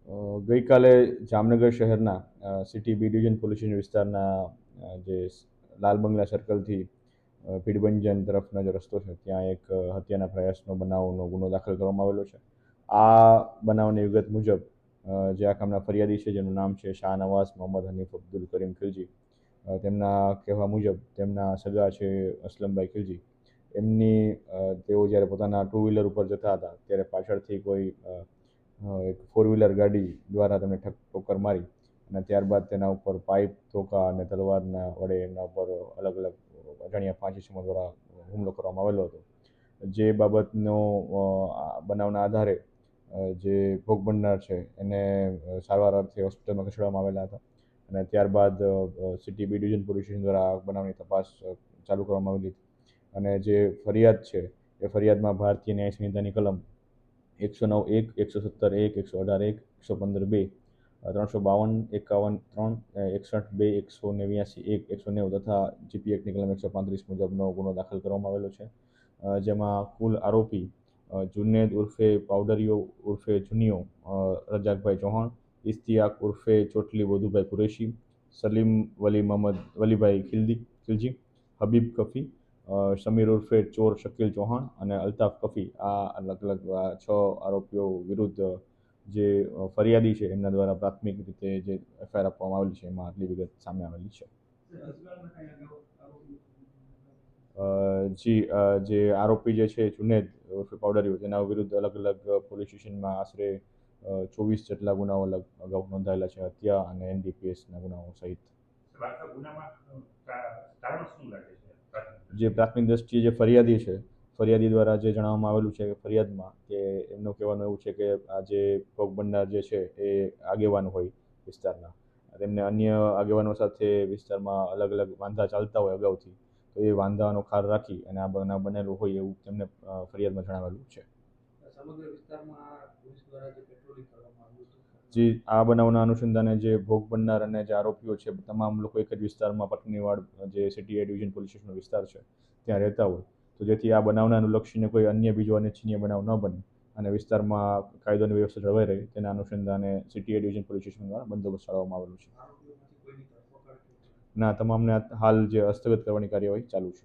ગઈકાલે જામનગર શહેરના city B division police station વિસ્તારના જે લાલ બંગલા સર્કલથી ભીડભંજન તરફનો જે રસ્તો છે ત્યાં એક હત્યાના પ્રયાસનો બનાવનો ગુનો દાખલ કરવામાં આવેલો છે. આ બનાવની વિગત મુજબ જે આ કામના ફરિયાદી છે જેનું નામ છે શાહ નવાઝ મોહમ્મદ હનીફ અબ્દુલ કરીમ ખિલજી, તેમના કહેવા મુજબ તેમના સગા છે અસલમભાઈ ખિલજી, તેઓ જ્યારે પોતાના ટુ વ્હીલર ઉપર જતા હતા ત્યારે પાછળથી કોઈ એક ફોર વ્હીલર ગાડી દ્વારા તેમને ઠોકર મારી અને ત્યારબાદ તેના ઉપર પાઇપ, ધોકા અને તલવારના વડે એમના ઉપર અલગ અલગ અજાણ્યા 5 ઇસમો દ્વારા હુમલો કરવામાં આવેલો હતો. જે બાબતનો બનાવના આધારે જે ભોગ બનનાર છે એને સારવાર અર્થે હોસ્પિટલમાં ખસેડવામાં આવેલા હતા અને ત્યારબાદ city B division police station દ્વારા બનાવની તપાસ ચાલુ કરવામાં આવેલી હતી. અને જે ફરિયાદ છે એ ફરિયાદમાં ભારતીય ન્યાય સંહિતાની કલમ 109(1), 170(1), 118(1), 115(2), 352, 51(3), 61(2), 189(1), 190 તથા જીપી એક્ટની કલમ 135 મુજબનો ગુનો દાખલ કરવામાં આવેલો છે. જેમાં કુલ આરોપી જુનેદ ઉર્ફે પાવડરિયો ઉર્ફે જુનિયો રજાકભાઈ ચૌહાણ, ઇશ્તિયાક ઉર્ફે ચોટલી વધુભાઈ કુરેશી, સલીમ વલીભાઈ ખિલજી, હબીબ કફી, સમીર ઉર્ફે ચોર શકીલ ચૌહાણ અને અલ્તાફ કફી, આ અલગ અલગ 6 આરોપીઓ વિરુદ્ધ જે ફરિયાદી છે એમના દ્વારા પ્રાથમિક રીતે જે એફઆઈઆર આપવામાં આવેલી છે એમાં આટલી વિગત સામે આવેલી છે. જે આરોપી જે છે જુનેદ ઉર્ફે પાવડરિયો, તેના વિરુદ્ધ અલગ અલગ પોલીસ સ્ટેશનમાં આશરે 24 જેટલા ગુનાઓ અગાઉ નોંધાયેલા છે, હત્યા અને એનડીપીએસના ગુનાઓ સહિત. જે પ્રાથમિક દ્રષ્ટિએ જે ફરિયાદી છે, ફરિયાદી દ્વારા જે જણાવવામાં આવેલું છે ફરિયાદમાં કે એમનું કહેવાનું એવું છે કે આ જે ભોગ બનનાર જે છે એ આગેવાન હોય વિસ્તારના, તેમને અન્ય આગેવાનો સાથે વિસ્તારમાં અલગ અલગ વાંધા ચાલતા હોય અગાઉથી, તો એ વાંધાનો ખાર રાખી અને આ બનાવ બનેલું હોય એવું તેમને ફરિયાદમાં જણાવેલું છે. સમગ્ર વિસ્તારમાં પોલીસ દ્વારા જે પેટ્રોલિંગ કરવામાં આવ્યું હતું, જે આ બનાવના અનુસંધાને જે ભોગ બનનાર અને જે આરોપીઓ છે તમામ લોકો એક જ વિસ્તારમાં પટનીવાડ જે સિટી એ ડિવિઝન પોલીસ સ્ટેશનનો વિસ્તાર છે ત્યાં રહેતા હોય, તો જેથી આ બનાવને અનુલક્ષીને કોઈ અન્ય બીજો અનિચ્છનીય બનાવ ન બને અને વિસ્તારમાં કાયદોની વ્યવસ્થા જળવાઈ રહે તેના અનુસંધાને સિટી એ ડિવિઝન પોલીસ સ્ટેશન દ્વારા બંદોબસ્ત ચડાવવામાં આવેલું છે. ના, તમામને હાલ જે હસ્તગત કરવાની કાર્યવાહી ચાલુ છે.